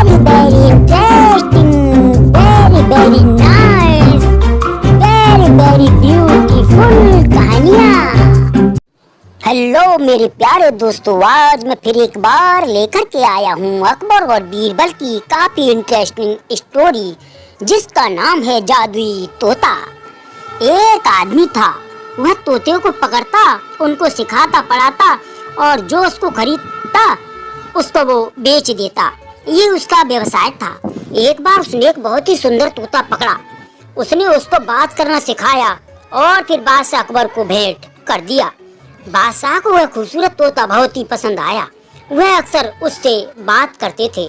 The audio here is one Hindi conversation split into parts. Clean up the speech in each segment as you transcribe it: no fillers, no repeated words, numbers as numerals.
very interesting, very nice, very beautiful कहानियाँ। हेलो मेरे प्यारे दोस्तों, आज मैं फिर एक बार लेकर के आया हूँ अकबर और बीरबल की काफी इंटरेस्टिंग स्टोरी, जिसका नाम है जादुई तोता। एक आदमी था, वह तोते को पकड़ता, उनको सिखाता पढ़ाता और जो उसको खरीदता उसको वो बेच देता। ये उसका व्यवसाय था। एक बार उसने एक बहुत ही सुंदर तोता पकड़ा, उसने उसको बात करना सिखाया और फिर बादशाह अकबर को भेंट कर दिया। बादशाह को वह खूबसूरत तोता बहुत ही पसंद आया, वह अक्सर उससे बात करते थे।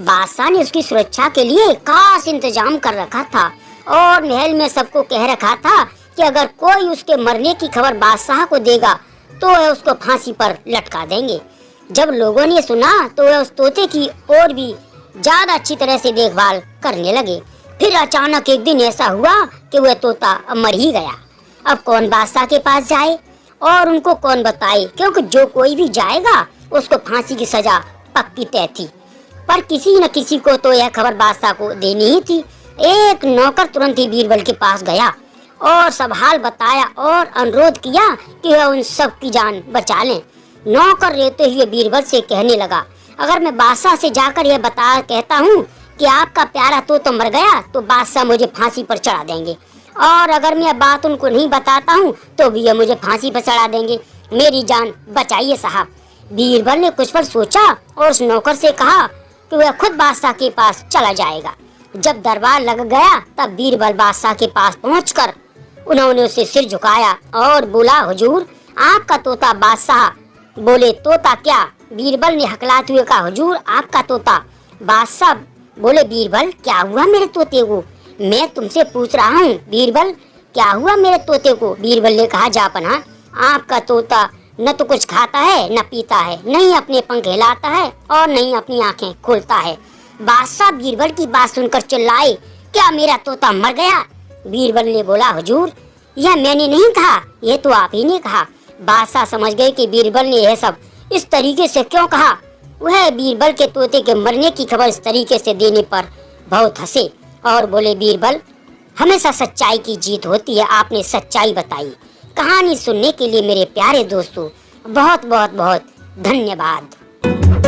बादशाह ने उसकी सुरक्षा के लिए खास इंतजाम कर रखा था और महल में सबको कह रखा था कि अगर कोई उसके मरने की खबर बादशाह को देगा तो वह उसको फांसी पर लटका देंगे। जब लोगों ने सुना तो वह उस तोते की और भी ज्यादा अच्छी तरह से देखभाल करने लगे। फिर अचानक एक दिन ऐसा हुआ कि वह तोता मर ही गया। अब कौन बादशाह के पास जाए और उनको कौन बताए, क्योंकि जो कोई भी जाएगा उसको फांसी की सजा पक्की तय थी। पर किसी न किसी को तो यह खबर बादशाह को देनी ही थी। एक नौकर तुरंत ही बीरबल के पास गया और सब हाल बताया और अनुरोध किया कि वह उन सब की जान बचा लें। नौकर रहते हुए बीरबल से कहने लगा, अगर मैं बादशाह से जाकर यह बता कहता हूँ कि आपका प्यारा तोता मर गया तो बादशाह मुझे फांसी पर चढ़ा देंगे, और अगर मैं बात उनको नहीं बताता हूँ तो भी ये मुझे फांसी पर चढ़ा देंगे। मेरी जान बचाइए साहब। बीरबल ने कुछ पल सोचा और उस नौकर से कहा कि वह खुद बादशाह के पास चला जाएगा। जब दरबार लग गया तब बीरबल बादशाह के पास पहुंचकर उन्होंने उसे सिर झुकाया और बोला, हुजूर आपका तोता। बादशाह बोले, तोता क्या? बीरबल ने हकलाते हुए कहा, हुजूर आपका तोता। बादशाह बोले, बीरबल क्या हुआ मेरे तोते को? मैं तुमसे पूछ रहा हूँ बीरबल, क्या हुआ मेरे तोते को? बीरबल ने कहा, जापना आपका तोता न तो कुछ खाता है न पीता है, नहीं अपने पंख हिलाता है और नहीं अपनी आंखें खोलता है। बादशाह बीरबल की बात सुनकर चिल्लाए, क्या मेरा तोता मर गया? बीरबल ने बोला, हुजूर यह मैंने नहीं कहा, यह तो आप ही ने कहा। बादशाह समझ गए कि बीरबल ने यह सब इस तरीके से क्यों कहा। वह बीरबल के तोते के मरने की खबर इस तरीके से देने पर बहुत हंसे और बोले, बीरबल हमेशा सच्चाई की जीत होती है, आपने सच्चाई बताई। कहानी सुनने के लिए मेरे प्यारे दोस्तों बहुत बहुत बहुत धन्यवाद।